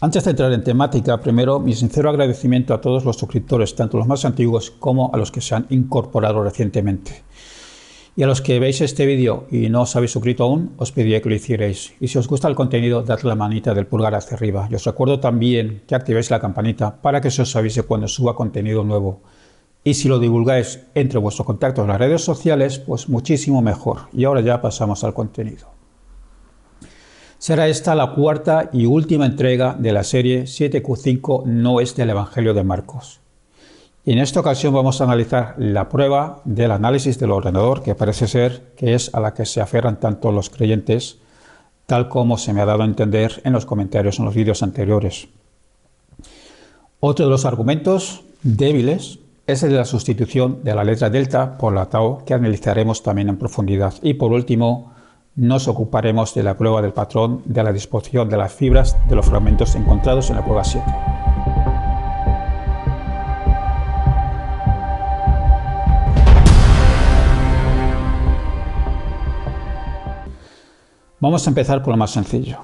Antes de entrar en temática, primero mi sincero agradecimiento a todos los suscriptores, tanto los más antiguos como a los que se han incorporado recientemente. Y a los que veis este vídeo y no os habéis suscrito aún, os pediría que lo hicierais. Y si os gusta el contenido, dadle la manita del pulgar hacia arriba. Y os recuerdo también que activéis la campanita para que se os avise cuando suba contenido nuevo. Y si lo divulgáis entre vuestros contactos en las redes sociales, pues muchísimo mejor. Y ahora ya pasamos al contenido. Será esta la cuarta y última entrega de la serie 7Q5 no es del Evangelio de Marcos. Y en esta ocasión vamos a analizar la prueba del análisis del ordenador, que parece ser que es a la que se aferran tanto los creyentes, tal como se me ha dado a entender en los comentarios en los vídeos anteriores. Otro de los argumentos débiles es el de la sustitución de la letra delta por la tau, que analizaremos también en profundidad. Y por último, nos ocuparemos de la prueba del patrón de la disposición de las fibras de los fragmentos encontrados en la prueba 7. Vamos a empezar por lo más sencillo.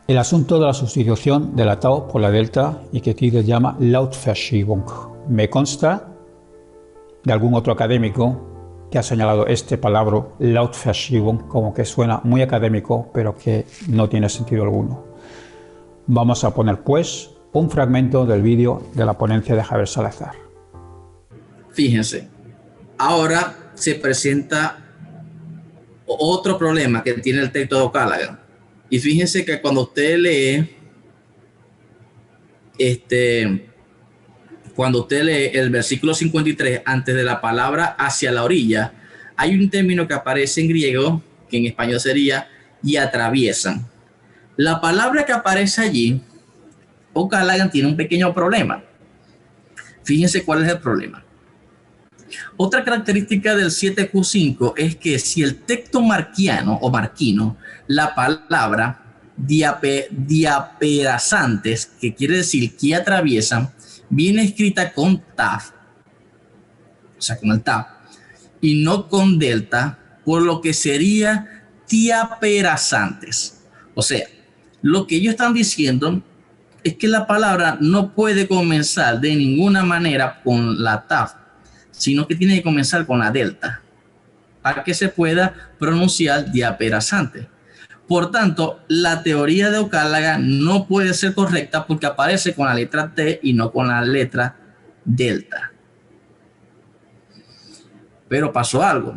El asunto de la sustitución de la tau por la delta y que Tigre llama Lautverschiebung. Me consta de algún otro académico que ha señalado este palabra Lautverschiebung como que suena muy académico, pero que no tiene sentido alguno. Vamos a poner pues un fragmento del vídeo de la ponencia de Javier Salazar. Fíjense, ahora se presenta otro problema que tiene el texto de O'Callaghan. Y fíjense que cuando usted lee el versículo 53 antes de la palabra hacia la orilla, hay un término que aparece en griego que en español sería y atraviesan. La palabra que aparece allí, O'Callaghan tiene un pequeño problema. Fíjense cuál es el problema. Otra característica del 7Q5 es que si el texto marquiano o marquino, la palabra diaperazantes, que quiere decir que atraviesan, viene escrita con taf, o sea, con el taf, y no con delta, por lo que sería diaperazantes. O sea, lo que ellos están diciendo es que la palabra no puede comenzar de ninguna manera con la taf, sino que tiene que comenzar con la delta para que se pueda pronunciar diaperazante. Por tanto, la teoría de O'Callaghan no puede ser correcta porque aparece con la letra T y no con la letra delta. Pero pasó algo.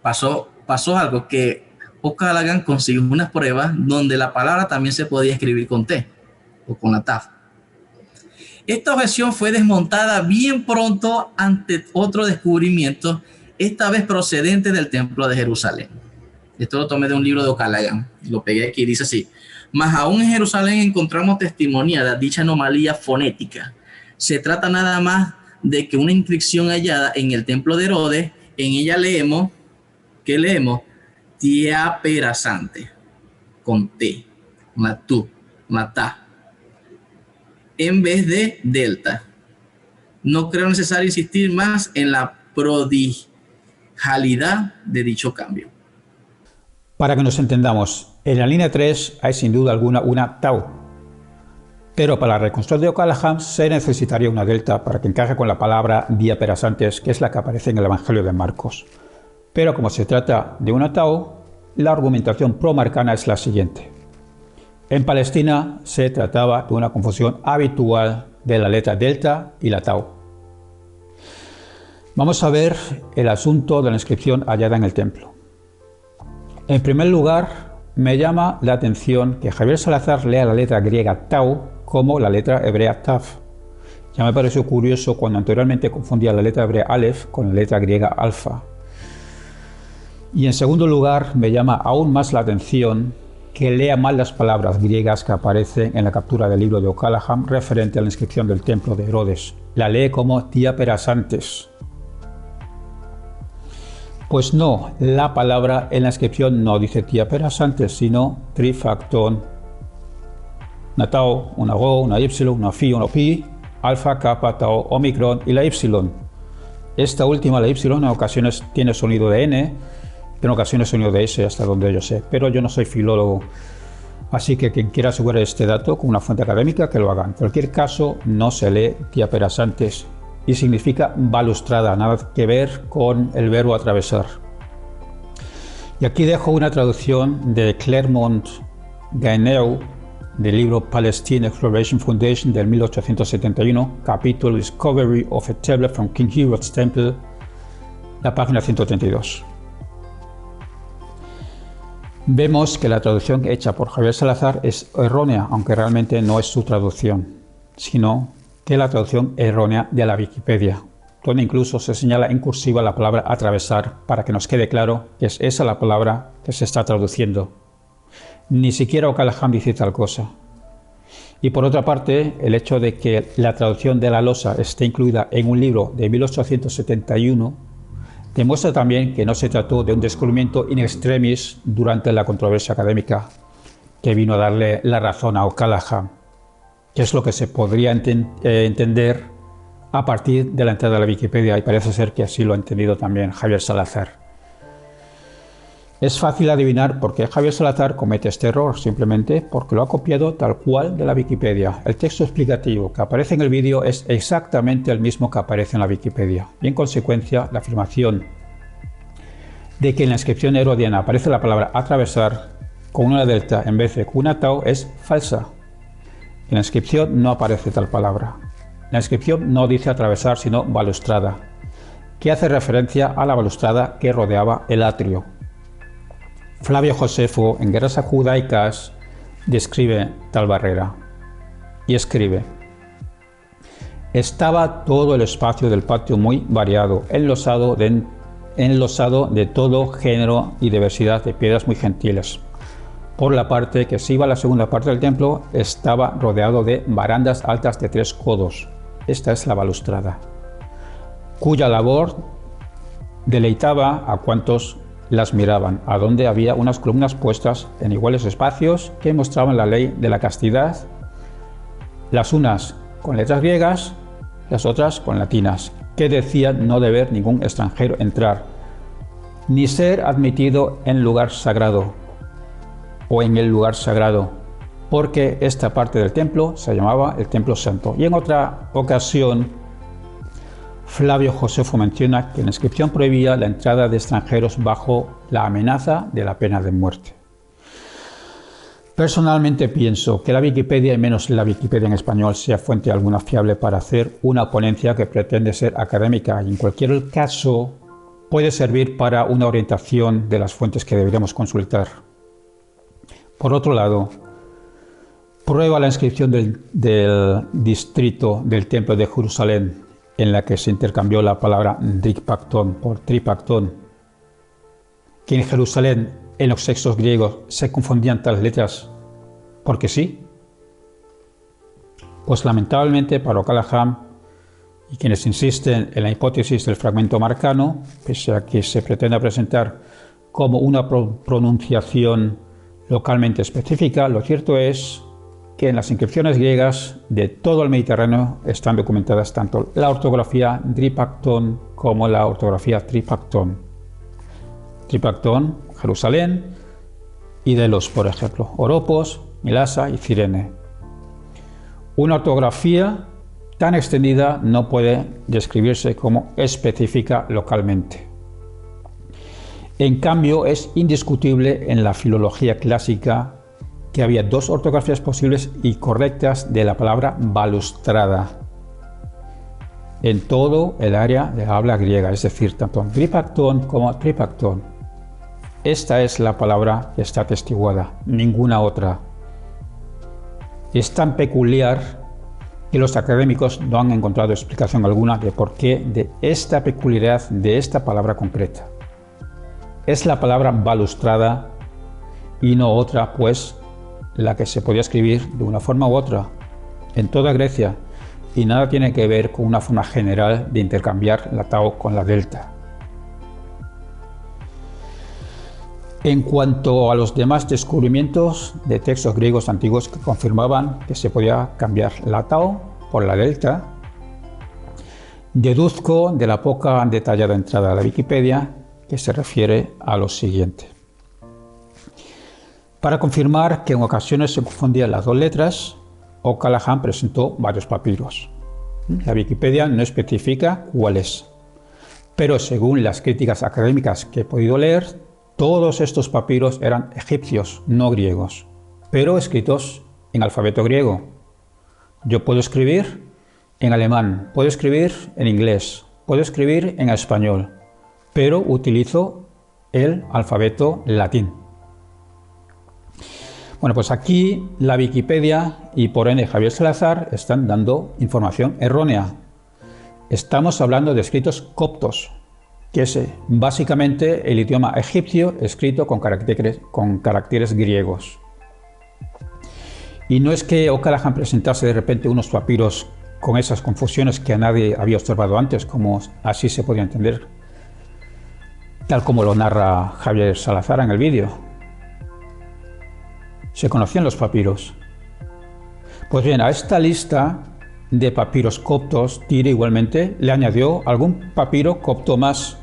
Pasó algo que O'Callaghan consiguió unas pruebas donde la palabra también se podía escribir con T o con la TAF. Esta objeción fue desmontada bien pronto ante otro descubrimiento, esta vez procedente del Templo de Jerusalén. Esto lo tomé de un libro de O'Callaghan, lo pegué aquí, dice así: mas aún en Jerusalén encontramos testimoniada dicha anomalía fonética. Se trata nada más de que una inscripción hallada en el templo de Herodes, en ella leemos, ¿qué leemos? Diaperazante, con T, una tu, una ta, en vez de delta. No creo necesario insistir más en la prodigalidad de dicho cambio. Para que nos entendamos, en la línea 3 hay sin duda alguna una tau, pero para la reconstrucción de O'Callaghan se necesitaría una delta para que encaje con la palabra diaperazantes, que es la que aparece en el Evangelio de Marcos. Pero como se trata de una tau, la argumentación pro-marcana es la siguiente. En Palestina se trataba de una confusión habitual de la letra delta y la tau. Vamos a ver el asunto de la inscripción hallada en el templo. En primer lugar, me llama la atención que Javier Salazar lea la letra griega tau como la letra hebrea taf. Ya me pareció curioso cuando anteriormente confundía la letra hebrea alef con la letra griega alfa. Y en segundo lugar, me llama aún más la atención que lea mal las palabras griegas que aparecen en la captura del libro de O'Callaghan referente a la inscripción del templo de Herodes. La lee como diaperazantes. Pues no, la palabra en la inscripción no dice diaperazantes, sino trifactón. Una tau, una rho, una y, una phi, una pi, alfa, kappa, tau, omicron y la y. Esta última, la y, en ocasiones tiene sonido de n, en ocasiones sonido de s, hasta donde yo sé, pero yo no soy filólogo. Así que quien quiera asegurar este dato con una fuente académica, que lo haga. En cualquier caso, no se lee diaperasantes y significa balustrada, nada que ver con el verbo atravesar. Y aquí dejo una traducción de Clermont-Ganneau del libro Palestine Exploration Foundation del 1871, capítulo Discovery of a Tablet from King Herod's Temple, la página 132. Vemos que la traducción hecha por Javier Salazar es errónea, aunque realmente no es su traducción, sino que es la traducción errónea de la Wikipedia, donde incluso se señala en cursiva la palabra atravesar para que nos quede claro que es esa la palabra que se está traduciendo. Ni siquiera O'Callaghan dice tal cosa. Y por otra parte, el hecho de que la traducción de la losa esté incluida en un libro de 1871 demuestra también que no se trató de un descubrimiento in extremis durante la controversia académica que vino a darle la razón a O'Callaghan, que es lo que se podría entender a partir de la entrada de la Wikipedia, y parece ser que así lo ha entendido también Javier Salazar. Es fácil adivinar por qué Javier Salazar comete este error, simplemente porque lo ha copiado tal cual de la Wikipedia. El texto explicativo que aparece en el vídeo es exactamente el mismo que aparece en la Wikipedia, y en consecuencia la afirmación de que en la inscripción herodiana aparece la palabra atravesar con una delta en vez de con una tau es falsa. En la inscripción no aparece tal palabra. La inscripción no dice atravesar, sino balustrada, que hace referencia a la balustrada que rodeaba el atrio. Flavio Josefo, en Guerras Judaicas, describe tal barrera y escribe: estaba todo el espacio del patio muy variado, enlosado de todo género y diversidad de piedras muy gentiles. Por la parte que se iba a la segunda parte del templo, estaba rodeado de barandas altas de 3 codos. Esta es la balustrada, cuya labor deleitaba a cuantos las miraban, a donde había unas columnas puestas en iguales espacios que mostraban la ley de la castidad, las unas con letras griegas, las otras con latinas, que decían no deber ningún extranjero entrar, ni ser admitido en lugar sagrado o en el lugar sagrado, porque esta parte del templo se llamaba el Templo Santo. Y en otra ocasión, Flavio Josefo menciona que la inscripción prohibía la entrada de extranjeros bajo la amenaza de la pena de muerte. Personalmente pienso que la Wikipedia, y menos la Wikipedia en español, sea fuente alguna fiable para hacer una ponencia que pretende ser académica, y en cualquier caso puede servir para una orientación de las fuentes que deberíamos consultar. Por otro lado, prueba la inscripción del distrito del Templo de Jerusalén, en la que se intercambió la palabra drikpakton por tripakton, que en Jerusalén, en los textos griegos, se confundían tales letras porque sí. Pues lamentablemente para O'Callaghan y quienes insisten en la hipótesis del fragmento marcano, pese a que se pretenda presentar como una pronunciación localmente específica, lo cierto es que en las inscripciones griegas de todo el Mediterráneo están documentadas tanto la ortografía dripakton como la ortografía tripakton. Tripakton, Jerusalén, y Delos, por ejemplo, Oropos, Milasa y Cirene. Una ortografía tan extendida no puede describirse como específica localmente. En cambio, es indiscutible en la filología clásica que había 2 ortografías posibles y correctas de la palabra balustrada en todo el área de habla griega, es decir, tanto dripakton como tripakton. Esta es la palabra que está atestiguada, ninguna otra. Es tan peculiar que los académicos no han encontrado explicación alguna de por qué de esta peculiaridad de esta palabra concreta. Es la palabra balustrada y no otra, pues, la que se podía escribir de una forma u otra en toda Grecia, y nada tiene que ver con una forma general de intercambiar la tau con la delta. En cuanto a los demás descubrimientos de textos griegos antiguos que confirmaban que se podía cambiar la tau por la delta, deduzco de la poca detallada entrada a la Wikipedia que se refiere a lo siguiente. Para confirmar que en ocasiones se confundían las dos letras, O'Callaghan presentó varios papiros. La Wikipedia no especifica cuáles, pero según las críticas académicas que he podido leer, todos estos papiros eran egipcios, no griegos, pero escritos en alfabeto griego. Yo puedo escribir en alemán, puedo escribir en inglés, puedo escribir en español, pero utilizo el alfabeto latín. Bueno, pues aquí la Wikipedia y por ende Javier Salazar están dando información errónea. Estamos hablando de escritos coptos, que es básicamente el idioma egipcio escrito con caracteres griegos. Y no es que O'Callaghan presentase de repente unos papiros con esas confusiones que a nadie había observado antes, como así se podía entender, tal como lo narra Javier Salazar en el vídeo. ¿Se conocían los papiros? Pues bien, a esta lista de papiros coptos, Tire igualmente le añadió algún papiro copto más,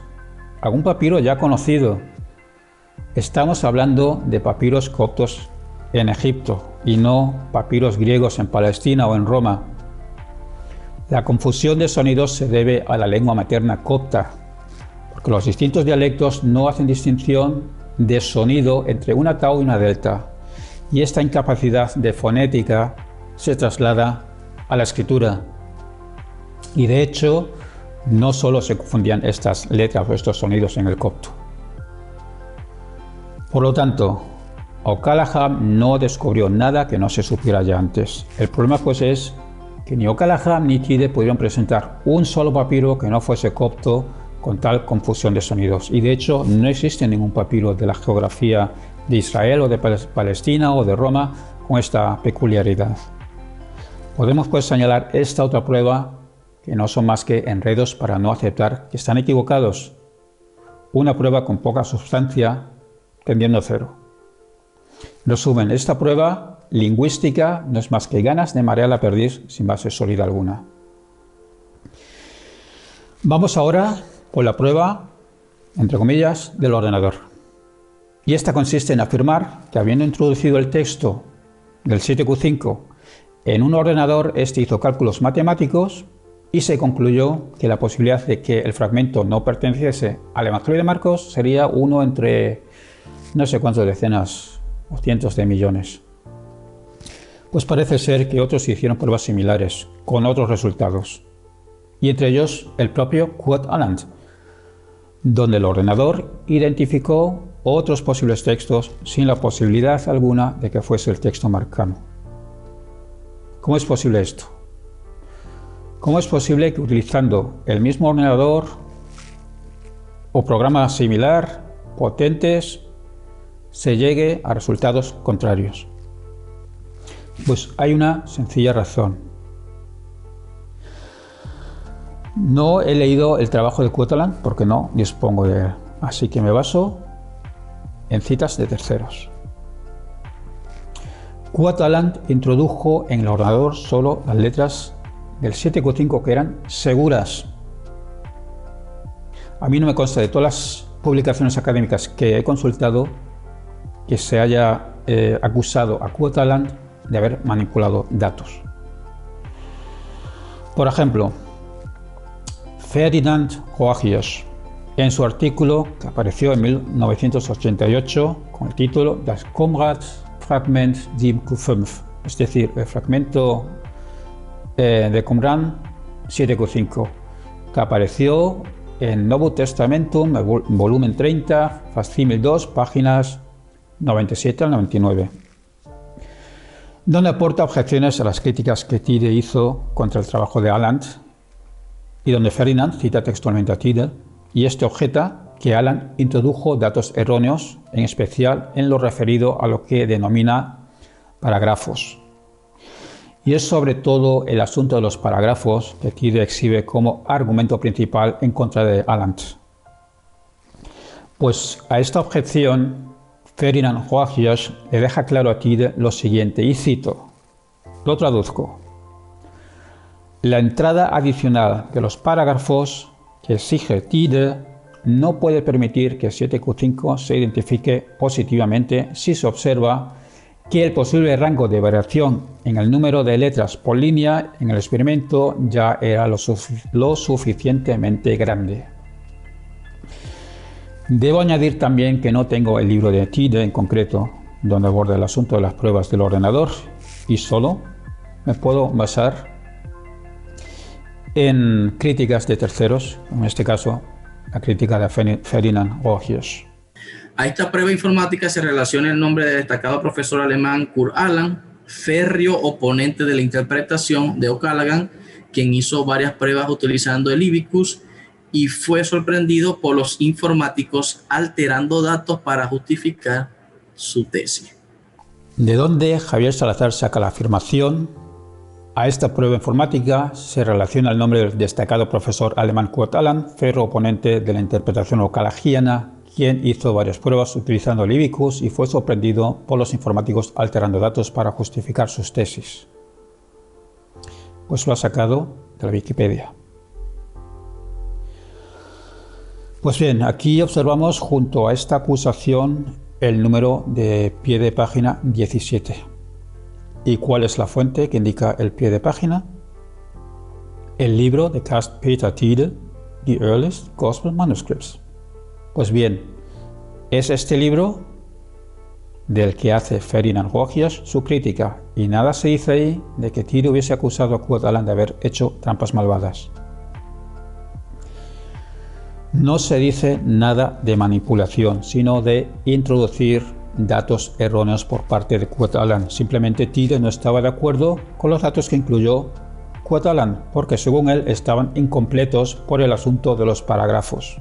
algún papiro ya conocido. Estamos hablando de papiros coptos en Egipto y no papiros griegos en Palestina o en Roma. La confusión de sonidos se debe a la lengua materna copta, porque los distintos dialectos no hacen distinción de sonido entre una tau y una delta. Y esta incapacidad de fonética se traslada a la escritura. Y de hecho, no solo se confundían estas letras o estos sonidos en el copto. Por lo tanto, O'Callaghan no descubrió nada que no se supiera ya antes. El problema pues es que ni O'Callaghan ni Tide pudieron presentar un solo papiro que no fuese copto con tal confusión de sonidos. Y de hecho, no existe ningún papiro de la geografía de Israel o de Palestina o de Roma con esta peculiaridad. Podemos pues señalar esta otra prueba que no son más que enredos para no aceptar que están equivocados. Una prueba con poca sustancia tendiendo a cero. En resumen, esta prueba lingüística no es más que ganas de marear la perdiz sin base sólida alguna. Vamos ahora por la prueba, entre comillas, del ordenador. Y esta consiste en afirmar que habiendo introducido el texto del 7Q5 en un ordenador, este hizo cálculos matemáticos y se concluyó que la posibilidad de que el fragmento no perteneciese al Evangelio de Marcos sería uno entre no sé cuántas decenas o cientos de millones. Pues parece ser que otros hicieron pruebas similares, con otros resultados, y entre ellos el propio Quotaland, donde el ordenador identificó otros posibles textos sin la posibilidad alguna de que fuese el texto marcano. ¿Cómo es posible esto? ¿Cómo es posible que utilizando el mismo ordenador o programa similar, potentes, se llegue a resultados contrarios? Pues hay una sencilla razón. No he leído el trabajo de Quotaland porque no dispongo de él, así que me baso en citas de terceros. Quotaland introdujo en el ordenador solo las letras del 7Q5 que eran seguras. A mí no me consta de todas las publicaciones académicas que he consultado que se haya acusado a Quotaland de haber manipulado datos. Por ejemplo, Ferdinand Hoagius, en su artículo que apareció en 1988 con el título Das Qumran-Fragment 7Q5, es decir, el fragmento de Qumran 7Q5, que apareció en Novum Testamentum, volumen 30, Facsimil 2, páginas 97 al 99, donde aporta objeciones a las críticas que Tide hizo contra el trabajo de Aland y donde Ferdinand cita textualmente a Tide, y este objeta que Aland introdujo datos erróneos, en especial en lo referido a lo que denomina parágrafos. Y es sobre todo el asunto de los parágrafos que Tide exhibe como argumento principal en contra de Aland. Pues a esta objeción, Ferdinand Hoagius le deja claro a Tide lo siguiente, y cito, lo traduzco: la entrada adicional de los parágrafos que exige Tide no puede permitir que 7Q5 se identifique positivamente si se observa que el posible rango de variación en el número de letras por línea en el experimento ya era lo suficientemente grande. Debo añadir también que no tengo el libro de Tide en concreto, donde aborda el asunto de las pruebas del ordenador, y solo me puedo basar en críticas de terceros, en este caso la crítica de Ferdinand Rogiers. A esta prueba informática se relaciona el nombre del destacado profesor alemán Kurt Aland, férreo oponente de la interpretación de O'Callaghan, quien hizo varias pruebas utilizando el Ibicus y fue sorprendido por los informáticos alterando datos para justificar su tesis. ¿De dónde Javier Salazar saca la afirmación? A esta prueba informática se relaciona el nombre del destacado profesor alemán Kurt Aland, férreo oponente de la interpretación o'callaghiana, quien hizo varias pruebas utilizando el Ibicus y fue sorprendido por los informáticos alterando datos para justificar sus tesis. Pues lo ha sacado de la Wikipedia. Pues bien, aquí observamos junto a esta acusación el número de pie de página 17. ¿Y cuál es la fuente que indica el pie de página? El libro de Karst Peter Tide, The Earliest Gospel Manuscripts. Pues bien, es este libro del que hace Ferdinand Rogiers su crítica, y nada se dice ahí de que Tide hubiese acusado a Kurt Aland de haber hecho trampas malvadas. No se dice nada de manipulación, sino de introducir datos erróneos por parte de Kurt Aland. Simplemente Tide no estaba de acuerdo con los datos que incluyó Kurt Aland, porque según él estaban incompletos por el asunto de los parágrafos.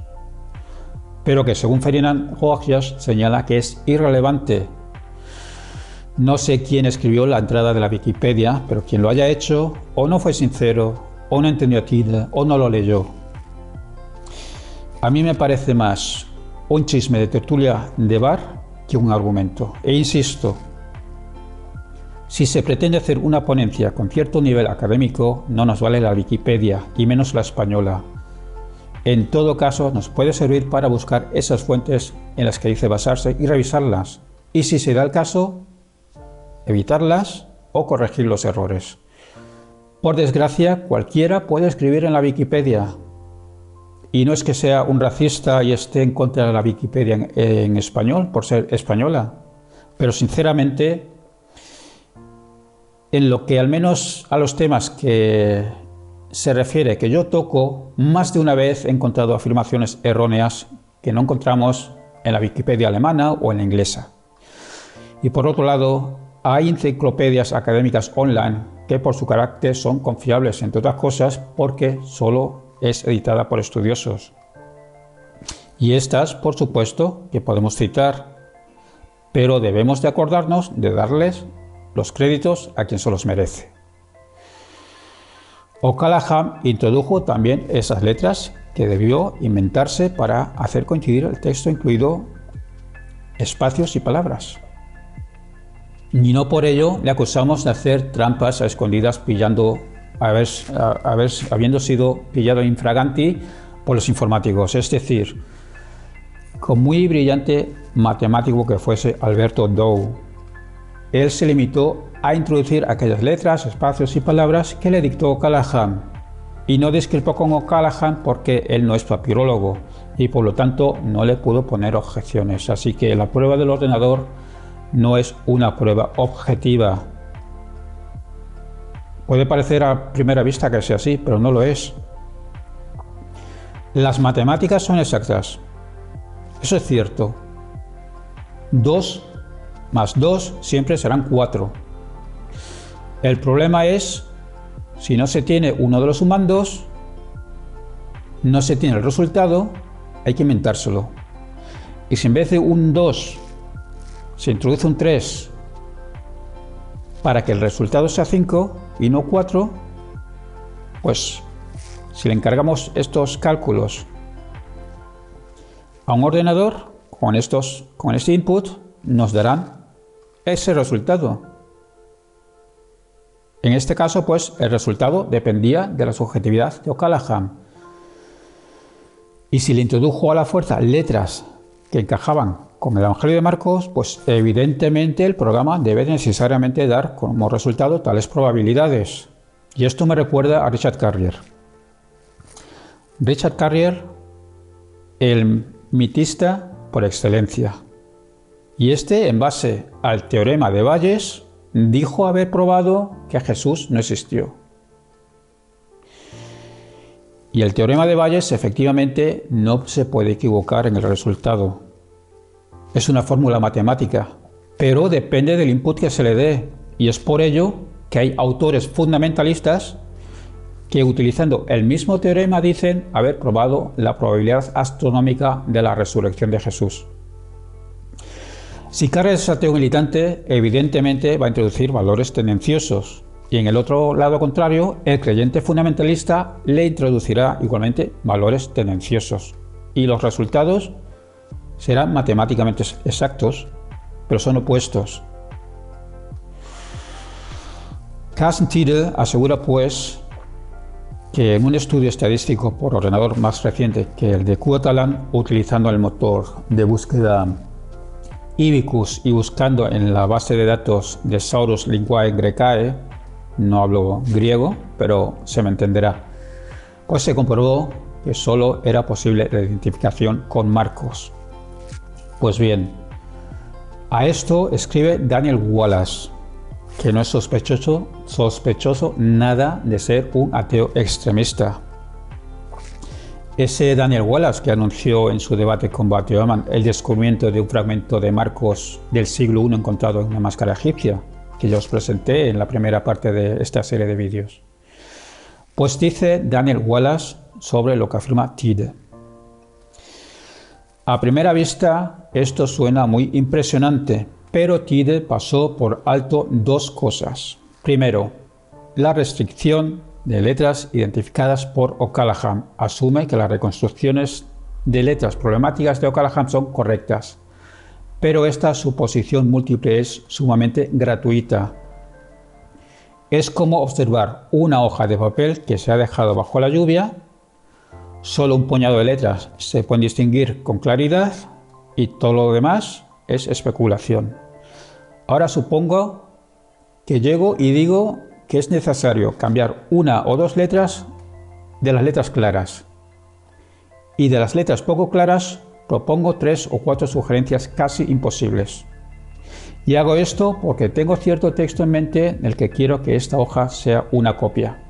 Pero que según Ferdinand Rogiers señala que es irrelevante. No sé quién escribió la entrada de la Wikipedia, pero quien lo haya hecho o no fue sincero, o no entendió a Tide, o no lo leyó. A mí me parece más un chisme de tertulia de bar que un argumento. E insisto, si se pretende hacer una ponencia con cierto nivel académico, no nos vale la Wikipedia, y menos la española. En todo caso, nos puede servir para buscar esas fuentes en las que dice basarse y revisarlas. Y si se da el caso, evitarlas o corregir los errores. Por desgracia, cualquiera puede escribir en la Wikipedia. Y no es que sea un racista y esté en contra de la Wikipedia en español, por ser española. Pero sinceramente, en lo que al menos a los temas que se refiere que yo toco, más de una vez he encontrado afirmaciones erróneas que no encontramos en la Wikipedia alemana o en la inglesa. Y por otro lado, hay enciclopedias académicas online que por su carácter son confiables, entre otras cosas, porque solo es editada por estudiosos. Y estas, por supuesto, que podemos citar, pero debemos de acordarnos de darles los créditos a quien se los merece. O'Callaghan introdujo también esas letras que debió inventarse para hacer coincidir el texto, incluido espacios y palabras. Y no por ello le acusamos de hacer trampas a escondidas habiendo sido pillado infraganti por los informáticos. Es decir, con muy brillante matemático que fuese Alberto Dow, él se limitó a introducir aquellas letras, espacios y palabras que le dictó O'Callaghan, y no discrepó con O'Callaghan porque él no es papirólogo y por lo tanto no le pudo poner objeciones. Así que la prueba del ordenador no es una prueba objetiva. Puede parecer a primera vista que sea así, pero no lo es. Las matemáticas son exactas. Eso es cierto. 2 más 2 siempre serán 4. El problema es, si no se tiene uno de los sumandos, no se tiene el resultado, hay que inventárselo. Y si en vez de un 2 se introduce un 3 para que el resultado sea 5 y no 4, pues si le encargamos estos cálculos a un ordenador con este input, nos darán ese resultado. En este caso, pues el resultado dependía de la subjetividad de O'Callaghan. Y si le introdujo a la fuerza letras que encajaban con el Evangelio de Marcos, pues evidentemente el programa debe necesariamente dar como resultado tales probabilidades. Y esto me recuerda a Richard Carrier. Richard Carrier, el mitista por excelencia. Y este, en base al teorema de Bayes, dijo haber probado que Jesús no existió. Y el teorema de Bayes efectivamente no se puede equivocar en el resultado. Es una fórmula matemática, pero depende del input que se le dé. Y es por ello que hay autores fundamentalistas que, utilizando el mismo teorema, dicen haber probado la probabilidad astronómica de la resurrección de Jesús. Si Carrier es ateo militante, evidentemente va a introducir valores tendenciosos. Y en el otro lado contrario, el creyente fundamentalista le introducirá igualmente valores tendenciosos. Y los resultados serán matemáticamente exactos, pero son opuestos. Carsten Tiede asegura, pues, que en un estudio estadístico por ordenador más reciente que el de Qatalan, utilizando el motor de búsqueda Ibicus y buscando en la base de datos de Saurus Linguae Graecae, no hablo griego, pero se me entenderá, pues se comprobó que solo era posible la identificación con Marcos. Pues bien, a esto escribe Daniel Wallace, que no es sospechoso nada de ser un ateo extremista. Ese Daniel Wallace que anunció en su debate con Bauman el descubrimiento de un fragmento de Marcos del siglo I encontrado en una máscara egipcia, que yo os presenté en la primera parte de esta serie de vídeos. Pues dice Daniel Wallace sobre lo que afirma Tiede. A primera vista esto suena muy impresionante, pero Tiede pasó por alto dos cosas. Primero, la restricción de letras identificadas por O'Callaghan. Asume que las reconstrucciones de letras problemáticas de O'Callaghan son correctas, pero esta suposición múltiple es sumamente gratuita. Es como observar una hoja de papel que se ha dejado bajo la lluvia. Solo un puñado de letras se pueden distinguir con claridad y todo lo demás es especulación. Ahora supongo que llego y digo que es necesario cambiar una o dos letras de las letras claras. Y de las letras poco claras propongo 3 o 4 sugerencias casi imposibles. Y hago esto porque tengo cierto texto en mente del que quiero que esta hoja sea una copia.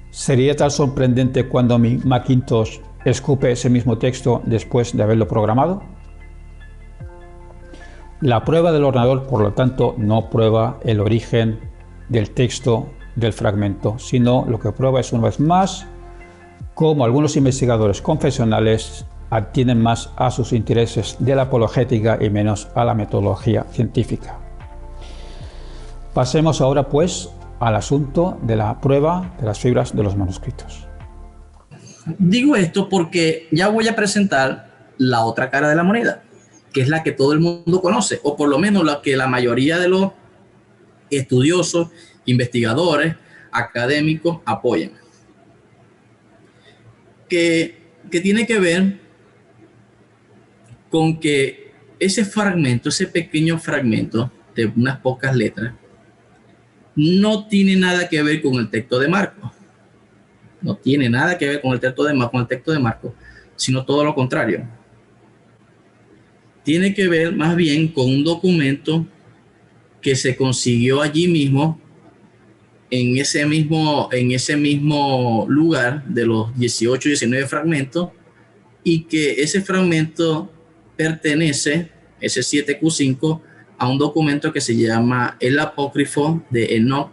¿Sería tan sorprendente cuando mi Macintosh escupe ese mismo texto después de haberlo programado? La prueba del ordenador, por lo tanto, no prueba el origen del texto del fragmento, sino lo que prueba es, una vez más, cómo algunos investigadores confesionales atienden más a sus intereses de la apologética y menos a la metodología científica. Pasemos ahora, pues, al asunto de la prueba de las fibras de los manuscritos. Digo esto porque ya voy a presentar la otra cara de la moneda, que es la que todo el mundo conoce, o por lo menos la que la mayoría de los estudiosos, investigadores, académicos apoyan. Que tiene que ver con que ese fragmento, ese pequeño fragmento de unas pocas letras, no tiene nada que ver con el texto de Marcos. No tiene nada que ver con el texto de Marcos, sino todo lo contrario. Tiene que ver más bien con un documento que se consiguió allí mismo, en ese mismo lugar de los 18 y 19 fragmentos, y que ese fragmento pertenece, ese 7Q5, a un documento que se llama el Apócrifo de Enoch,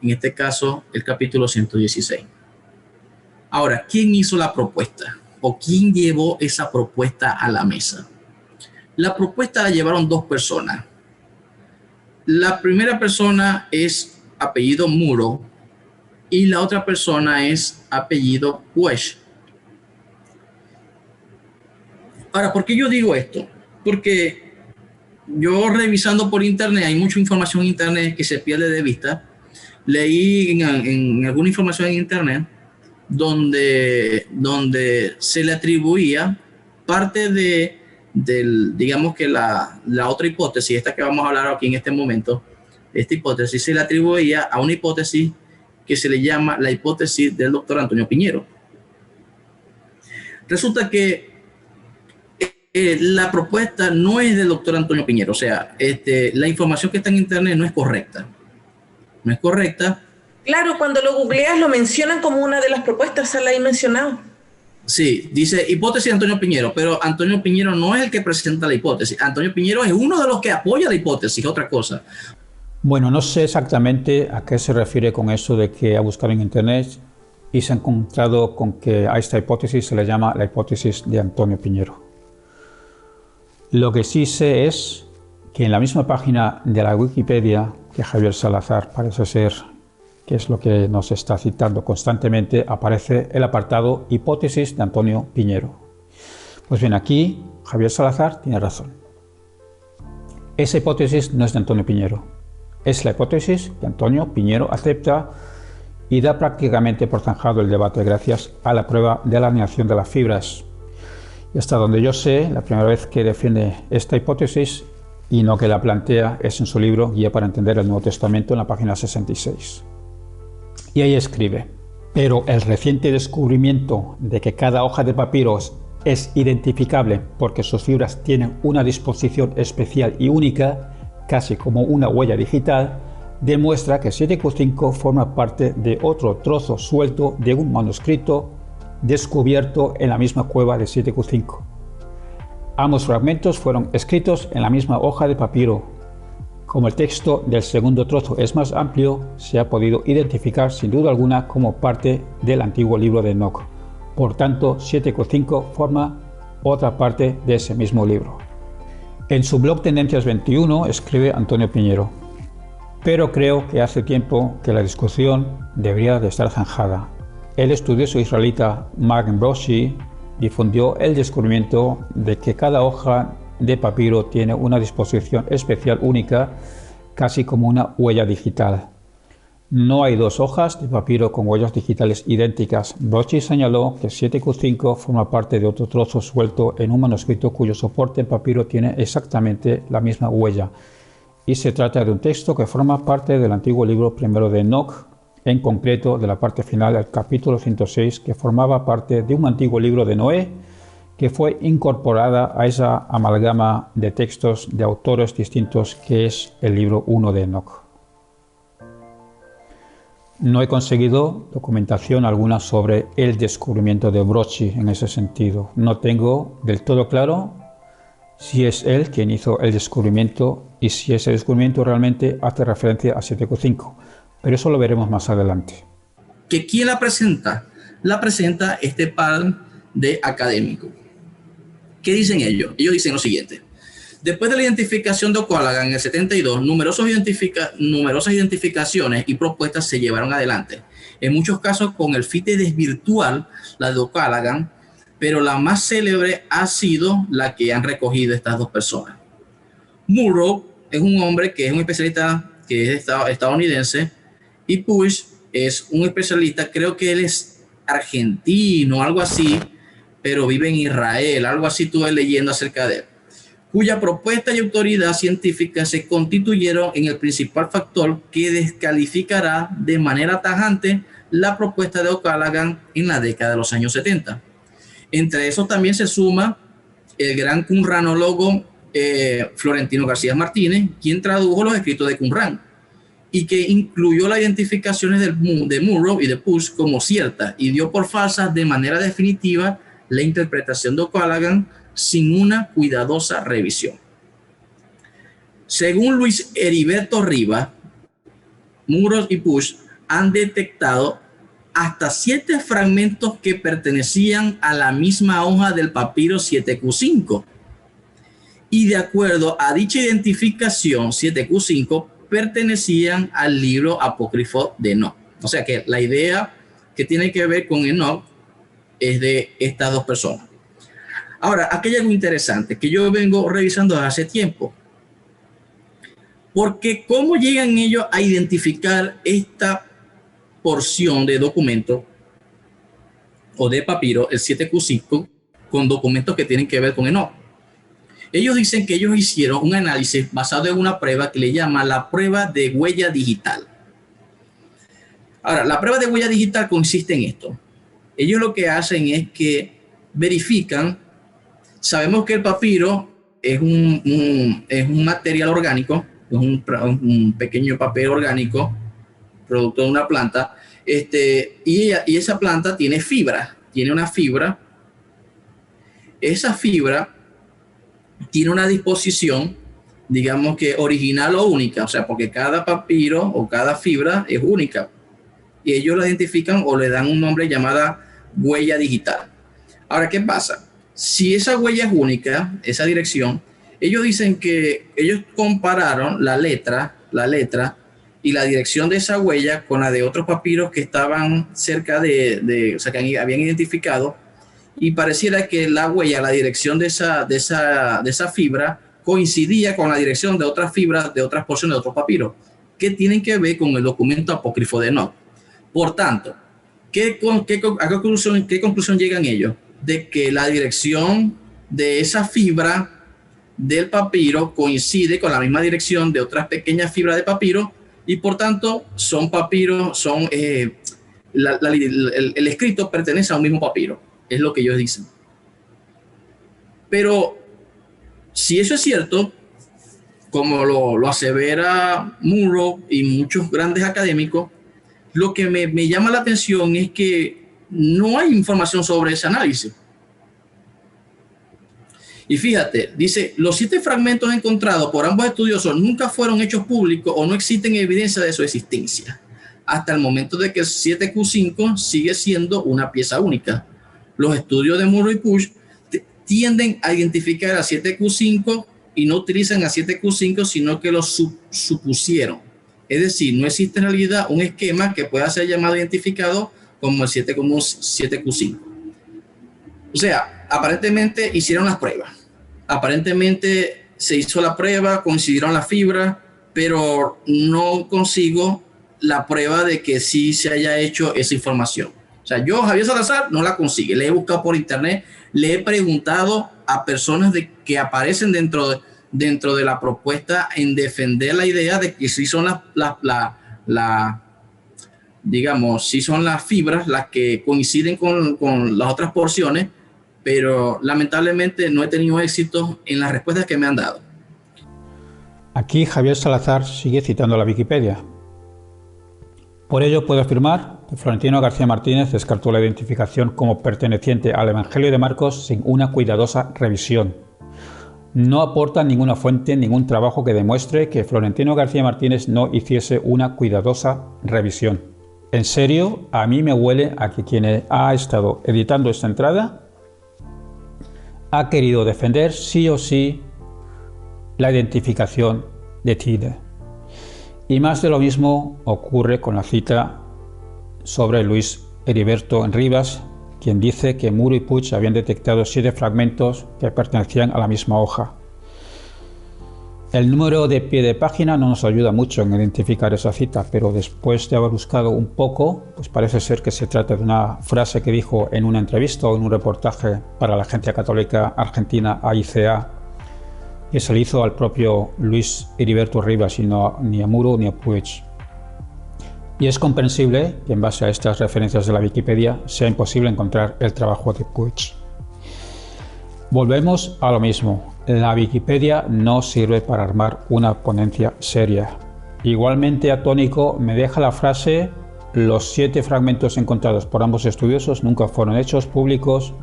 en este caso el capítulo 116. Ahora, ¿quién hizo la propuesta? ¿O quién llevó esa propuesta a la mesa? La propuesta la llevaron dos personas. La primera persona es apellido Muro y la otra persona es apellido Wesh. Ahora, ¿por qué yo digo esto? Porque yo revisando por internet, hay mucha información en internet que se pierde de vista. Leí en alguna información en internet donde se le atribuía parte digamos que la otra hipótesis, esta que vamos a hablar aquí en este momento, esta hipótesis se le atribuía a una hipótesis que se le llama la hipótesis del doctor Antonio Piñero. Resulta que la propuesta no es del doctor Antonio Piñero, o sea, la información que está en internet no es correcta. No es correcta. Claro, cuando lo googleas lo mencionan como una de las propuestas, se la he mencionado. Sí, dice hipótesis de Antonio Piñero, pero Antonio Piñero no es el que presenta la hipótesis. Antonio Piñero es uno de los que apoya la hipótesis, otra cosa. Bueno, no sé exactamente a qué se refiere con eso de que ha buscado en internet y se ha encontrado con que a esta hipótesis se le llama la hipótesis de Antonio Piñero. Lo que sí sé es que en la misma página de la Wikipedia que Javier Salazar parece ser que es lo que nos está citando constantemente, aparece el apartado hipótesis de Antonio Piñero. Pues bien, aquí Javier Salazar tiene razón. Esa hipótesis no es de Antonio Piñero, es la hipótesis que Antonio Piñero acepta y da prácticamente por zanjado el debate gracias a la prueba de la alineación de las fibras. Y hasta donde yo sé, la primera vez que defiende esta hipótesis y no que la plantea es en su libro Guía para entender el Nuevo Testamento en la página 66. Y ahí escribe: pero el reciente descubrimiento de que cada hoja de papiro es identificable porque sus fibras tienen una disposición especial y única, casi como una huella digital, demuestra que 7Q5 forma parte de otro trozo suelto de un manuscrito descubierto en la misma cueva de 7Q5. Ambos fragmentos fueron escritos en la misma hoja de papiro. Como el texto del segundo trozo es más amplio, se ha podido identificar sin duda alguna como parte del antiguo libro de Enoc. Por tanto, 7Q5 forma otra parte de ese mismo libro. En su blog Tendencias 21 escribe Antonio Piñero: pero creo que hace tiempo que la discusión debería de estar zanjada. El estudioso israelita Mark Broschi difundió el descubrimiento de que cada hoja de papiro tiene una disposición especial única, casi como una huella digital. No hay dos hojas de papiro con huellas digitales idénticas. Broschi señaló que 7Q5 forma parte de otro trozo suelto en un manuscrito cuyo soporte en papiro tiene exactamente la misma huella, y se trata de un texto que forma parte del antiguo libro primero de Enoc, en concreto de la parte final del capítulo 106, que formaba parte de un antiguo libro de Noé, que fue incorporada a esa amalgama de textos de autores distintos que es el libro 1 de Enoc. No he conseguido documentación alguna sobre el descubrimiento de Broschi en ese sentido. No tengo del todo claro si es él quien hizo el descubrimiento y si ese descubrimiento realmente hace referencia a 7Q5, pero eso lo veremos más adelante. ¿Quién la presenta? La presenta este par de académicos. ¿Qué dicen ellos? Ellos dicen lo siguiente: después de la identificación de O'Callaghan en el 72, numerosas identificaciones y propuestas se llevaron adelante, en muchos casos con el fin de desvirtuar la de O'Callaghan, pero la más célebre ha sido la que han recogido estas dos personas. Murrow es un hombre que es un especialista que es estadounidense, y Pusch es un especialista, creo que él es argentino, algo así, pero vive en Israel, algo así estuve leyendo acerca de él, cuya propuesta y autoridad científica se constituyeron en el principal factor que descalificará de manera tajante la propuesta de O'Callaghan en la década de los años 70. Entre esos también se suma el gran qumranólogo Florentino García Martínez, quien tradujo los escritos de Qumran y que incluyó las identificaciones de Murrow y de Pusch como ciertas y dio por falsas de manera definitiva la interpretación de O'Callaghan sin una cuidadosa revisión. Según Luis Heriberto Rivas, Murrow y Pusch han detectado hasta 7 fragmentos que pertenecían a la misma hoja del papiro 7Q5. Y de acuerdo a dicha identificación, 7Q5 pertenecían al libro apócrifo de Enoc. O sea que la idea que tiene que ver con Enoc es de estas dos personas. Ahora, aquí hay algo interesante que yo vengo revisando desde hace tiempo. Porque ¿cómo llegan ellos a identificar esta porción de documento o de papiro, el 7Q5, con documentos que tienen que ver con Enoch. Ellos dicen que ellos hicieron un análisis basado en una prueba que le llaman la prueba de huella digital. Ahora, la prueba de huella digital consiste en esto. Ellos lo que hacen es que verifican, sabemos que el papiro es un material orgánico, es un pequeño papel orgánico, producto de una planta, y esa planta tiene fibra, tiene una fibra. Esa fibra tiene una disposición, digamos que original o única, o sea, porque cada papiro o cada fibra es única. Y ellos la identifican o le dan un nombre llamada huella digital. Ahora, ¿qué pasa? Si esa huella es única, esa dirección, ellos dicen que ellos compararon la letra y la dirección de esa huella con la de otros papiros que estaban cerca o sea, que habían identificado, y pareciera que la huella, la dirección de esa fibra coincidía con la dirección de otras fibras de otras porciones de otros papiros que tienen que ver con el documento apócrifo de Enoch. Por tanto, ¿a qué conclusión llegan ellos? De que la dirección de esa fibra del papiro coincide con la misma dirección de otras pequeñas fibras de papiro, y por tanto son papiros, el escrito pertenece a un mismo papiro. Es lo que ellos dicen. Pero si eso es cierto, como lo asevera Murrow y muchos grandes académicos, lo que me llama la atención es que no hay información sobre ese análisis. Y fíjate, dice, los 7 fragmentos encontrados por ambos estudiosos nunca fueron hechos públicos o no existen evidencia de su existencia, hasta el momento de que el 7Q5 sigue siendo una pieza única. Los estudios de Murrow y Pusch tienden a identificar a 7Q5 y no utilizan a 7Q5, sino que lo supusieron. Es decir, no existe en realidad un esquema que pueda ser llamado identificado como el 7Q5. O sea, aparentemente hicieron las pruebas. Aparentemente se hizo la prueba, coincidieron las fibras, pero no consigo la prueba de que sí se haya hecho esa información. O sea, yo, Javier Salazar, no la consigue. Le he buscado por internet, le he preguntado a personas que aparecen dentro de la propuesta en defender la idea de que sí son sí son las fibras las que coinciden con las otras porciones, pero lamentablemente no he tenido éxito en las respuestas que me han dado. Aquí Javier Salazar sigue citando la Wikipedia. Por ello puedo afirmar que Florentino García Martínez descartó la identificación como perteneciente al Evangelio de Marcos sin una cuidadosa revisión. No aporta ninguna fuente, ningún trabajo que demuestre que Florentino García Martínez no hiciese una cuidadosa revisión. En serio, a mí me huele a que quien ha estado editando esta entrada ha querido defender sí o sí la identificación de Tide. Y más de lo mismo ocurre con la cita sobre Luis Heriberto Rivas, quien dice que Murrow y Puig habían detectado 7 fragmentos que pertenecían a la misma hoja. El número de pie de página no nos ayuda mucho en identificar esa cita, pero después de haber buscado un poco, pues parece ser que se trata de una frase que dijo en una entrevista o en un reportaje para la Agencia Católica Argentina AICA, que se le hizo al propio Luis Heriberto Rivas y no ni a Murrow ni a Puig. Y es comprensible que en base a estas referencias de la Wikipedia sea imposible encontrar el trabajo de Puig. Volvemos a lo mismo. La Wikipedia no sirve para armar una ponencia seria. Igualmente atónico me deja la frase: los 7 fragmentos encontrados por ambos estudiosos nunca fueron hechos públicos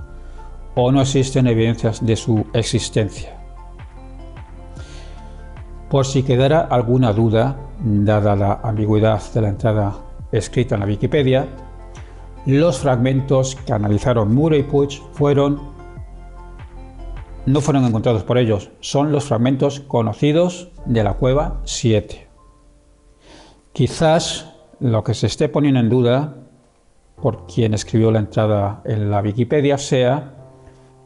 o no existen evidencias de su existencia. Por si quedara alguna duda, dada la ambigüedad de la entrada escrita en la Wikipedia, los fragmentos que analizaron Murrow y Puig no fueron encontrados por ellos, son los fragmentos conocidos de la cueva 7. Quizás lo que se esté poniendo en duda por quien escribió la entrada en la Wikipedia sea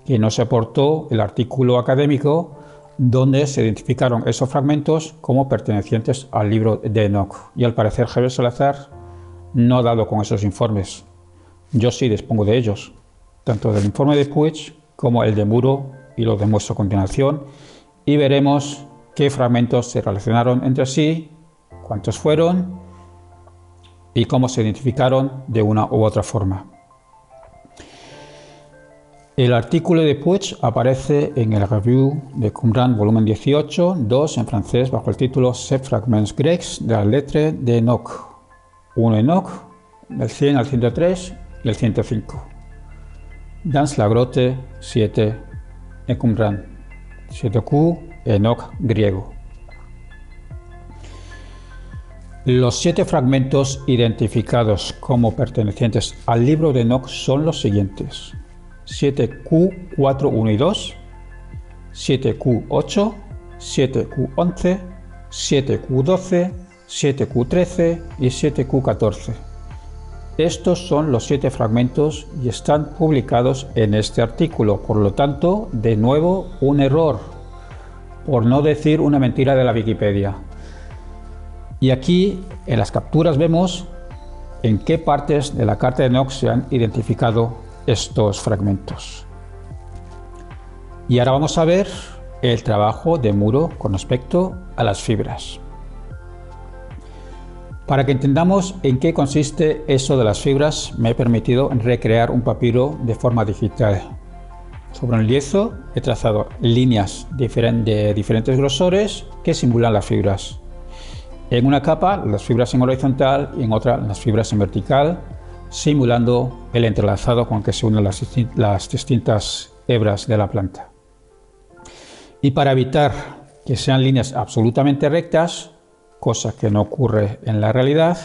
que no se aportó el artículo académico donde se identificaron esos fragmentos como pertenecientes al libro de Enoch. Y al parecer Javier Salazar no ha dado con esos informes. Yo sí dispongo de ellos, tanto del informe de Puig como el de Muro, y lo demuestro a continuación, y veremos qué fragmentos se relacionaron entre sí, cuántos fueron y cómo se identificaron de una u otra forma. El artículo de Puig aparece en el Revue de Qumran, volumen 18, 2 en francés, bajo el título Sept fragments grecs de la lettre de Enoch. 1 Enoch, del 100 al 103 y el 105. Dans la grotte 7 en Qumran. 7Q, Enoch griego. Los 7 fragmentos identificados como pertenecientes al libro de Enoch son los siguientes: 7Q4, 1 y 2, 7Q8, 7Q11, 7Q12, 7Q13 y 7Q14. Estos son los 7 fragmentos y están publicados en este artículo, por lo tanto, de nuevo, un error, por no decir una mentira de la Wikipedia. Y aquí, en las capturas, vemos en qué partes de la carta de Enoch se han identificado estos fragmentos. Y ahora vamos a ver el trabajo de Muro con respecto a las fibras. Para que entendamos en qué consiste eso de las fibras, me he permitido recrear un papiro de forma digital. Sobre un lienzo he trazado líneas de diferentes grosores que simulan las fibras. En una capa las fibras en horizontal y en otra las fibras en vertical, simulando el entrelazado con que se unen las distintas hebras de la planta. Y para evitar que sean líneas absolutamente rectas, cosa que no ocurre en la realidad,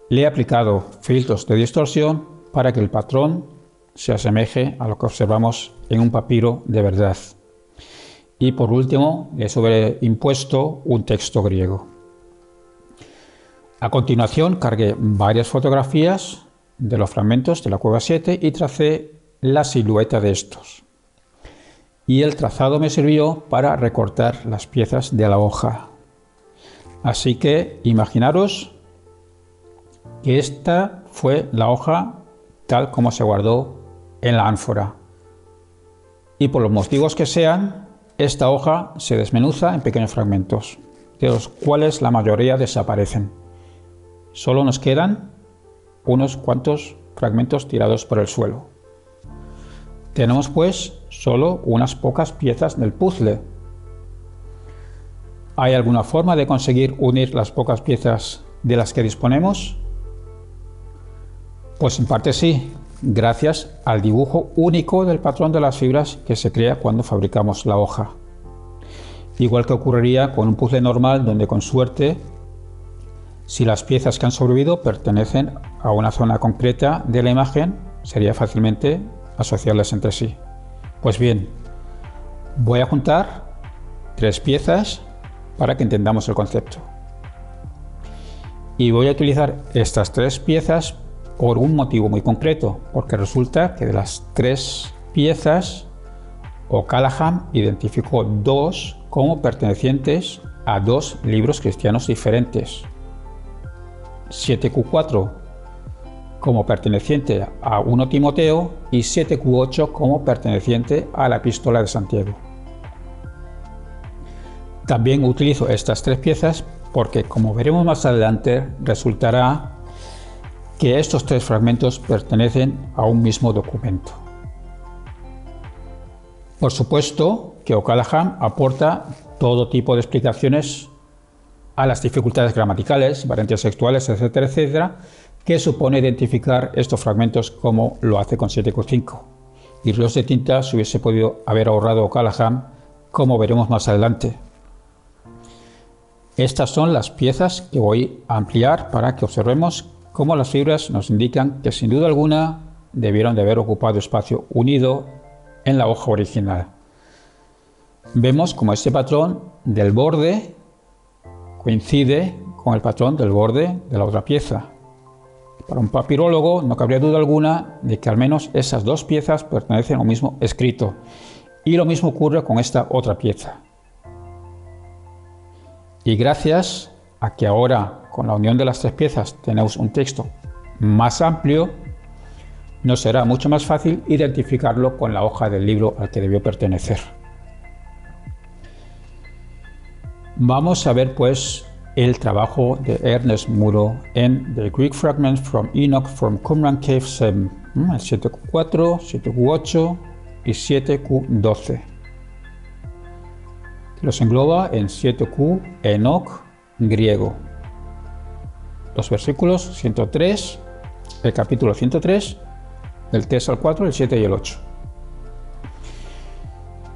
le he aplicado filtros de distorsión para que el patrón se asemeje a lo que observamos en un papiro de verdad. Y por último, le he sobreimpuesto un texto griego. A continuación, cargué varias fotografías de los fragmentos de la cueva 7 y tracé la silueta de estos. Y el trazado me sirvió para recortar las piezas de la hoja. Así que imaginaros que esta fue la hoja tal como se guardó en la ánfora. Y por los motivos que sean, esta hoja se desmenuza en pequeños fragmentos, de los cuales la mayoría desaparecen. Solo nos quedan unos cuantos fragmentos tirados por el suelo. Tenemos pues solo unas pocas piezas del puzzle. ¿Hay alguna forma de conseguir unir las pocas piezas de las que disponemos? Pues en parte sí, gracias al dibujo único del patrón de las fibras que se crea cuando fabricamos la hoja. Igual que ocurriría con un puzzle normal donde, con suerte, si las piezas que han sobrevivido pertenecen a una zona concreta de la imagen, sería fácilmente asociarlas entre sí. Pues bien, voy a juntar 3 piezas para que entendamos el concepto. Y voy a utilizar estas 3 piezas por un motivo muy concreto, porque resulta que de las 3 piezas, O'Callaghan identificó 2 como pertenecientes a 2 libros cristianos diferentes. 7Q4 como perteneciente a 1 Timoteo y 7Q8 como perteneciente a la Epístola de Santiago. También utilizo estas 3 piezas porque, como veremos más adelante, resultará que estos 3 fragmentos pertenecen a un mismo documento. Por supuesto que O'Callaghan aporta todo tipo de explicaciones a las dificultades gramaticales, variantes sexuales, etcétera, etcétera, que supone identificar estos fragmentos como lo hace con 7Q5. Y ríos de tinta se hubiese podido haber ahorrado O'Callaghan, como veremos más adelante. Estas son las piezas que voy a ampliar para que observemos cómo las fibras nos indican que sin duda alguna debieron de haber ocupado espacio unido en la hoja original. Vemos como este patrón del borde coincide con el patrón del borde de la otra pieza. Para un papirólogo no cabría duda alguna de que al menos esas 2 piezas pertenecen a un mismo escrito. Y lo mismo ocurre con esta otra pieza. Y gracias a que ahora, con la unión de las 3 piezas, tenemos un texto más amplio, nos será mucho más fácil identificarlo con la hoja del libro al que debió pertenecer. Vamos a ver pues el trabajo de Ernest Muro en The Greek Fragments from Enoch from Qumran Cave 7, el 7Q4, 7Q8 y 7Q12. Los engloba en 7Q Enoch griego. Los versículos 103, el capítulo 103, del 3 al 4, el 7 y el 8.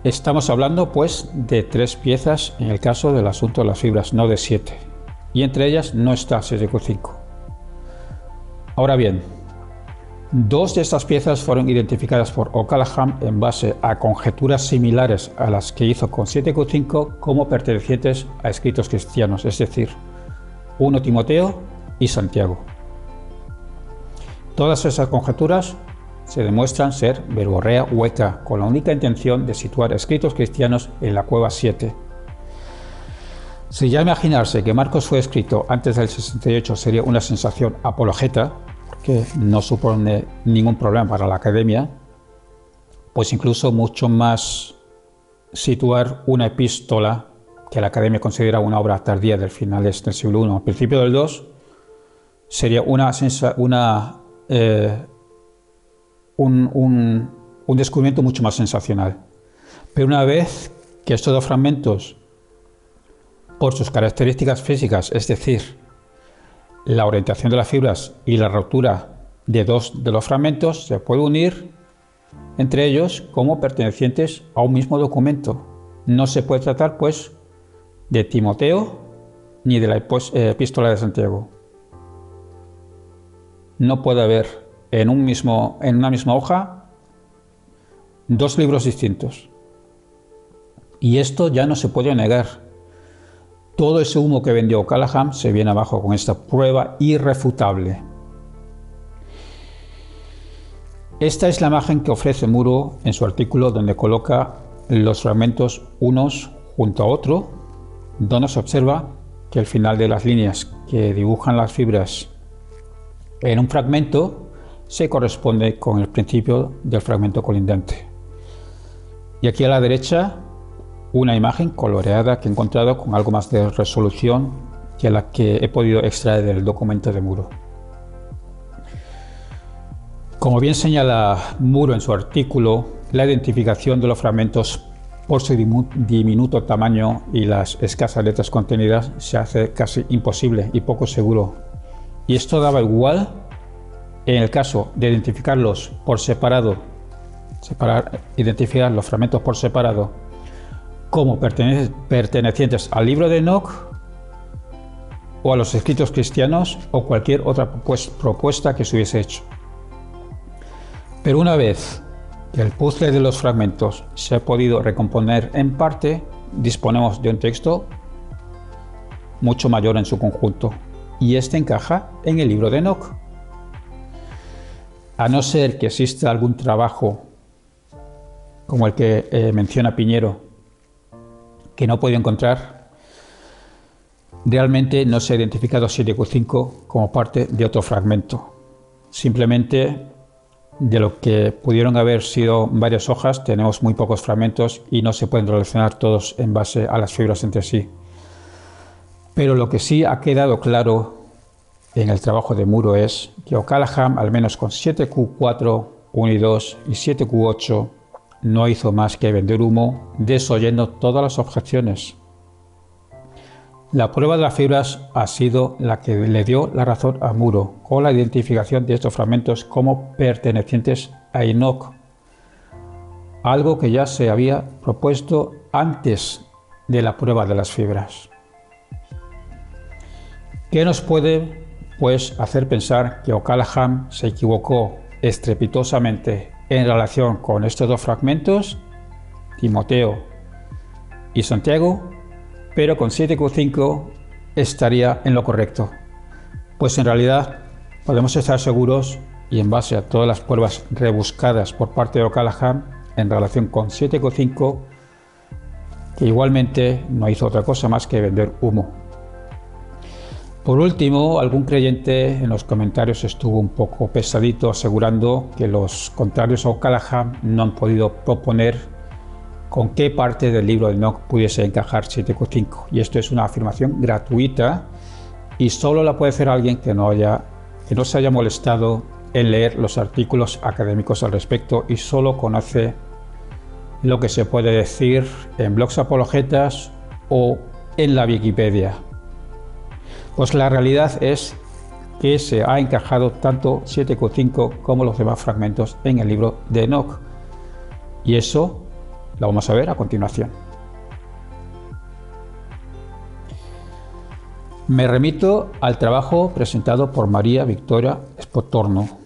Estamos hablando pues de 3 piezas en el caso del asunto de las fibras, no de 7. Y entre ellas no está 7Q5. Ahora bien, 2 de estas piezas fueron identificadas por O'Callaghan en base a conjeturas similares a las que hizo con 7Q5 como pertenecientes a escritos cristianos, es decir, 1 Timoteo y Santiago. Todas esas conjeturas se demuestran ser verborrea hueca, con la única intención de situar escritos cristianos en la cueva 7. Si ya imaginarse que Marcos fue escrito antes del 68 sería una sensación apologeta, que no supone ningún problema para la academia, pues incluso mucho más situar una epístola que la academia considera una obra tardía del finales del siglo I, al principio del II, sería un descubrimiento mucho más sensacional. Pero una vez que estos 2 fragmentos, por sus características físicas, es decir, la orientación de las fibras y la rotura de 2 de los fragmentos, se puede unir entre ellos como pertenecientes a un mismo documento. No se puede tratar, pues, de Timoteo ni de la epístola de Santiago. No puede haber en una misma hoja 2 libros distintos. Y esto ya no se puede negar. Todo ese humo que vendió O'Callaghan se viene abajo con esta prueba irrefutable. Esta es la imagen que ofrece Muro en su artículo, donde coloca los fragmentos unos junto a otro, donde se observa que el final de las líneas que dibujan las fibras en un fragmento se corresponde con el principio del fragmento colindante. Y aquí a la derecha una imagen coloreada que he encontrado con algo más de resolución que la que he podido extraer del documento de Muro. Como bien señala Muro en su artículo, la identificación de los fragmentos por su diminuto tamaño y las escasas letras contenidas se hace casi imposible y poco seguro. Y esto daba igual en el caso de identificarlos por separado, identificar los fragmentos por separado como pertenecientes al libro de Enoch o a los escritos cristianos o cualquier otra propuesta que se hubiese hecho. Pero una vez que el puzzle de los fragmentos se ha podido recomponer en parte, disponemos de un texto mucho mayor en su conjunto, y este encaja en el libro de Enoch. A no ser que exista algún trabajo como el que menciona Piñero, que no he podido encontrar, realmente no se ha identificado 7Q5 como parte de otro fragmento. Simplemente de lo que pudieron haber sido varias hojas, tenemos muy pocos fragmentos y no se pueden relacionar todos en base a las fibras entre sí. Pero lo que sí ha quedado claro en el trabajo de Muro es que O'Callaghan, al menos con 7Q4, 1 y 2 y 7Q8, no hizo más que vender humo, desoyendo todas las objeciones. La prueba de las fibras ha sido la que le dio la razón a Muro, con la identificación de estos fragmentos como pertenecientes a Enoch, algo que ya se había propuesto antes de la prueba de las fibras. ¿Qué nos puede, pues, hacer pensar que O'Callaghan se equivocó estrepitosamente en relación con estos 2 fragmentos, Timoteo y Santiago, pero con 7Q5 estaría en lo correcto? Pues en realidad podemos estar seguros, y en base a todas las pruebas rebuscadas por parte de O'Callaghan en relación con 7Q5, que igualmente no hizo otra cosa más que vender humo. Por último, algún creyente en los comentarios estuvo un poco pesadito asegurando que los contrarios a O'Callaghan no han podido proponer con qué parte del libro de Enoch pudiese encajar 7Q5. Y esto es una afirmación gratuita y solo la puede hacer alguien que no se haya molestado en leer los artículos académicos al respecto y solo conoce lo que se puede decir en blogs apologetas o en la Wikipedia. Pues la realidad es que se ha encajado tanto 7Q5 como los demás fragmentos en el libro de Enoch. Y eso lo vamos a ver a continuación. Me remito al trabajo presentado por María Victoria Spotorno,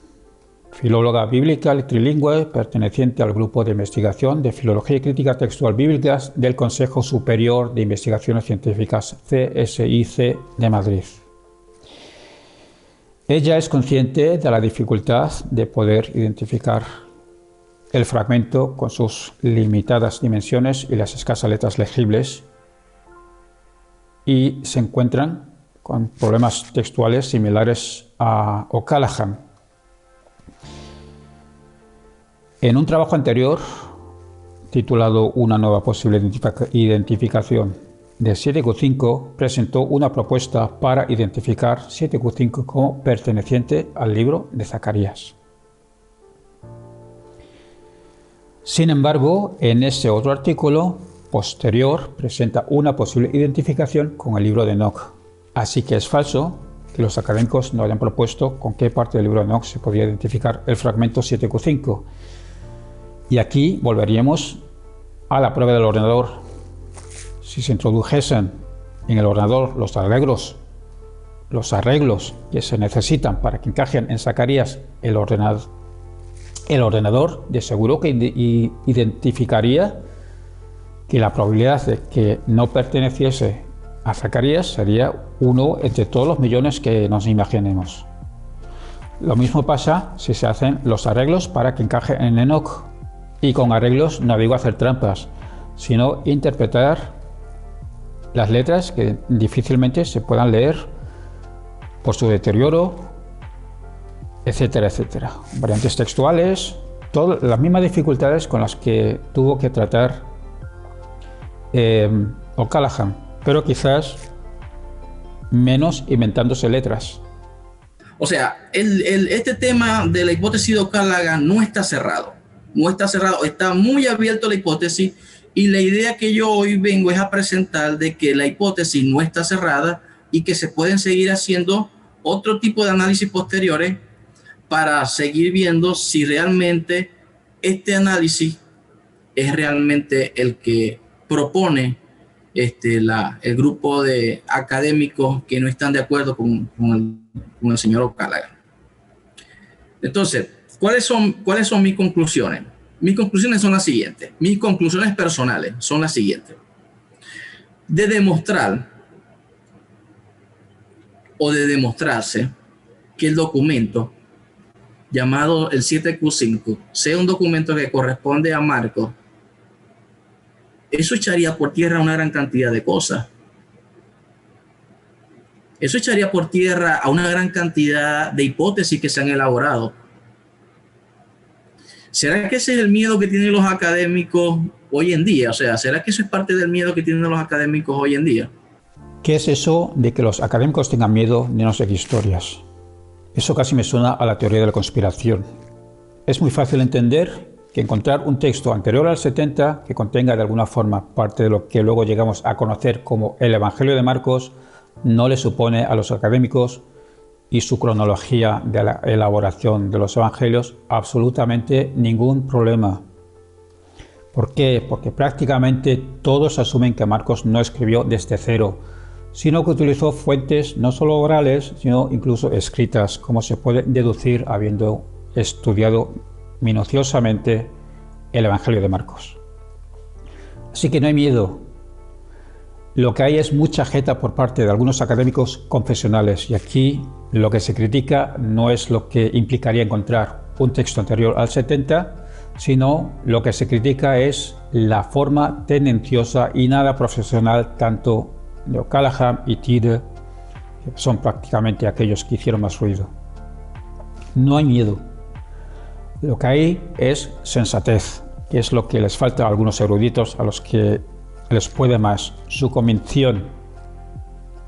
filóloga bíblica y trilingüe perteneciente al Grupo de Investigación de Filología y Crítica Textual Bíblicas del Consejo Superior de Investigaciones Científicas CSIC de Madrid. Ella es consciente de la dificultad de poder identificar el fragmento con sus limitadas dimensiones y las escasas letras legibles y se encuentran con problemas textuales similares a O'Callaghan. En un trabajo anterior, titulado Una nueva posible identificación de 7Q5, presentó una propuesta para identificar 7Q5 como perteneciente al libro de Zacarías. Sin embargo, en ese otro artículo posterior presenta una posible identificación con el libro de Enoch. Así que es falso que los académicos no hayan propuesto con qué parte del libro de Enoch se podría identificar el fragmento 7Q5. Y aquí volveríamos a la prueba del ordenador. Si se introdujesen en el ordenador los arreglos que se necesitan para que encajen en Zacarías, el ordenador de seguro que identificaría que la probabilidad de que no perteneciese a Zacarías sería 1 entre todos los millones que nos imaginemos. Lo mismo pasa si se hacen los arreglos para que encaje en Enoch. Y con arreglos no digo hacer trampas, sino interpretar las letras que difícilmente se puedan leer por su deterioro, etcétera, etcétera. Variantes textuales, todas las mismas dificultades con las que tuvo que tratar O'Callaghan, pero quizás menos inventándose letras. O sea, este tema de la hipótesis de O'Callaghan no está cerrado. No está cerrado, está muy abierto la hipótesis y la idea que yo hoy vengo es a presentar de que la hipótesis no está cerrada y que se pueden seguir haciendo otro tipo de análisis posteriores para seguir viendo si realmente este análisis es realmente el que propone el grupo de académicos que no están de acuerdo con el señor O'Callaghan. Entonces, ¿cuáles son mis conclusiones? Mis conclusiones son las siguientes. Mis conclusiones personales son las siguientes. De demostrar o de demostrarse que el documento llamado el 7Q5 sea un documento que corresponde a Marcos, eso echaría por tierra una gran cantidad de cosas. Eso echaría por tierra a una gran cantidad de hipótesis que se han elaborado. ¿Será que ese es el miedo que tienen los académicos hoy en día? O sea, ¿será que eso es parte del miedo que tienen los académicos hoy en día? ¿Qué es eso de que los académicos tengan miedo de no seguir historias? Eso casi me suena a la teoría de la conspiración. Es muy fácil entender que encontrar un texto anterior al 70 que contenga de alguna forma parte de lo que luego llegamos a conocer como el Evangelio de Marcos no le supone a los académicos y su cronología de la elaboración de los evangelios absolutamente ningún problema. ¿Por qué? Porque prácticamente todos asumen que Marcos no escribió desde cero, sino que utilizó fuentes no solo orales, sino incluso escritas, como se puede deducir habiendo estudiado minuciosamente el Evangelio de Marcos. Así que no hay miedo. Lo que hay es mucha jeta por parte de algunos académicos confesionales, y aquí lo que se critica no es lo que implicaría encontrar un texto anterior al 70, sino lo que se critica es la forma tendenciosa y nada profesional tanto de O'Callaghan y Tiede que son prácticamente aquellos que hicieron más ruido. No hay miedo. Lo que hay es sensatez, que es lo que les falta a algunos eruditos a los que les puede más su convicción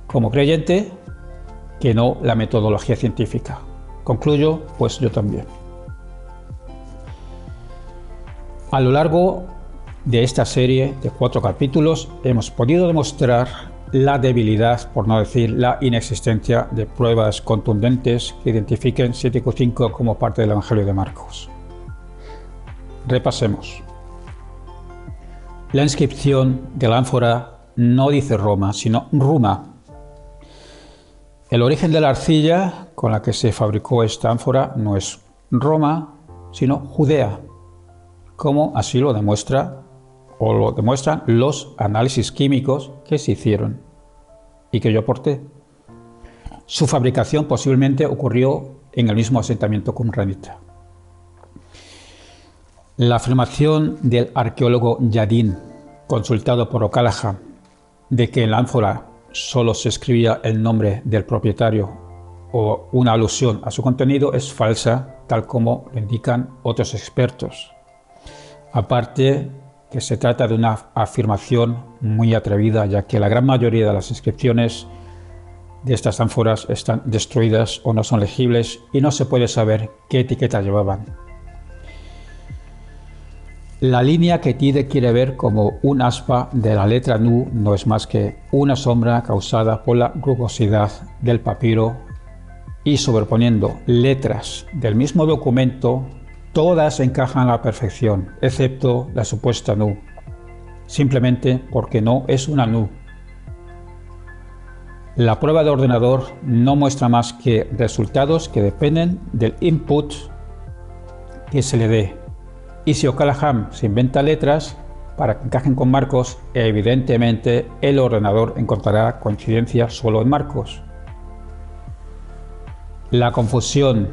como creyente que no la metodología científica. Concluyo, pues yo también. A lo largo de esta serie de 4 capítulos hemos podido demostrar la debilidad, por no decir la inexistencia, de pruebas contundentes que identifiquen 7Q5 como parte del Evangelio de Marcos. Repasemos. La inscripción de la ánfora no dice Roma, sino Ruma. El origen de la arcilla con la que se fabricó esta ánfora no es Roma, sino Judea, como así lo demuestran los análisis químicos que se hicieron y que yo aporté. Su fabricación posiblemente ocurrió en el mismo asentamiento qumranita. La afirmación del arqueólogo Yadin, consultado por O'Callaghan, de que en la ánfora solo se escribía el nombre del propietario o una alusión a su contenido es falsa, tal como lo indican otros expertos. Aparte que se trata de una afirmación muy atrevida, ya que la gran mayoría de las inscripciones de estas ánforas están destruidas o no son legibles y no se puede saber qué etiqueta llevaban. La línea que Tide quiere ver como un aspa de la letra Nu no es más que una sombra causada por la rugosidad del papiro, y sobreponiendo letras del mismo documento, todas encajan a la perfección, excepto la supuesta Nu, simplemente porque no es una Nu. La prueba de ordenador no muestra más que resultados que dependen del input que se le dé. Y si O'Callaghan se inventa letras para que encajen con Marcos, evidentemente el ordenador encontrará coincidencia solo en Marcos. La confusión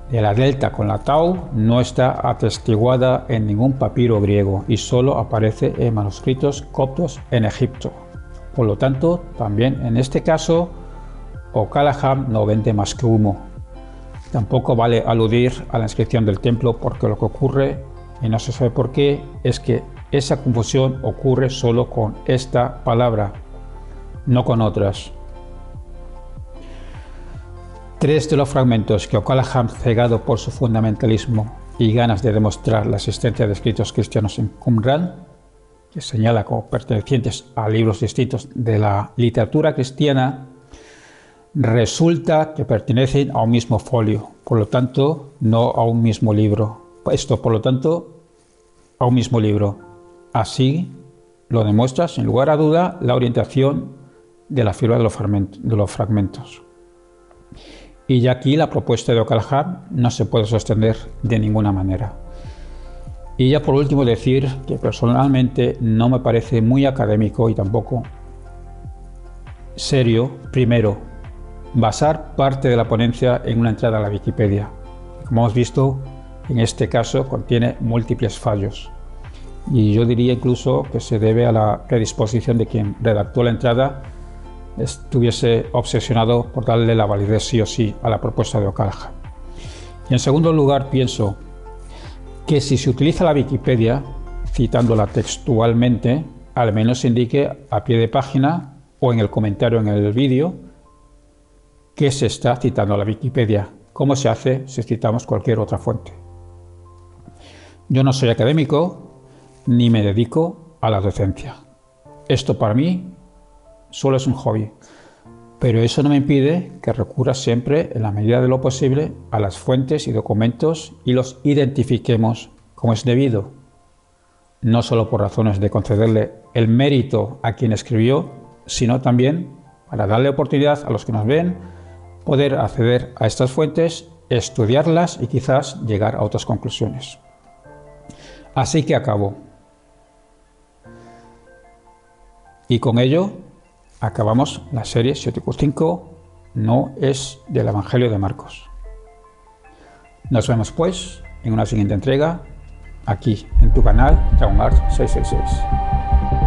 de la delta con la tau no está atestiguada en ningún papiro griego y solo aparece en manuscritos coptos en Egipto. Por lo tanto, también en este caso, O'Callaghan no vende más que humo. Tampoco vale aludir a la inscripción del templo, porque lo que ocurre, y no se sabe por qué, es que esa confusión ocurre solo con esta palabra, no con otras. 3 de los fragmentos que O'Callaghan, cegado por su fundamentalismo y ganas de demostrar la existencia de escritos cristianos en Qumran, que señala como pertenecientes a libros distintos de la literatura cristiana, resulta que pertenecen a un mismo folio, por lo tanto, no a un mismo libro. A un mismo libro. Así lo demuestra, sin lugar a duda, la orientación de la firma de los fragmentos. Y ya aquí la propuesta de O'Callaghan no se puede sostener de ninguna manera. Y ya por último decir que personalmente no me parece muy académico y tampoco serio, primero, basar parte de la ponencia en una entrada a la Wikipedia. Como hemos visto, en este caso contiene múltiples fallos. Y yo diría incluso que se debe a la predisposición de quien redactó la entrada, estuviese obsesionado por darle la validez sí o sí a la propuesta de O'Callaghan. Y en segundo lugar, pienso que si se utiliza la Wikipedia, citándola textualmente, al menos se indique a pie de página o en el comentario en el vídeo que se está citando la Wikipedia, como se hace si citamos cualquier otra fuente. Yo no soy académico ni me dedico a la docencia. Esto para mí solo es un hobby, pero eso no me impide que recurra siempre, en la medida de lo posible, a las fuentes y documentos y los identifiquemos como es debido, no solo por razones de concederle el mérito a quien escribió, sino también para darle oportunidad a los que nos ven poder acceder a estas fuentes, estudiarlas y quizás llegar a otras conclusiones. Así que acabo. Y con ello acabamos la serie 7Q5, no es del Evangelio de Marcos. Nos vemos pues en una siguiente entrega, aquí en tu canal DragonArt 666.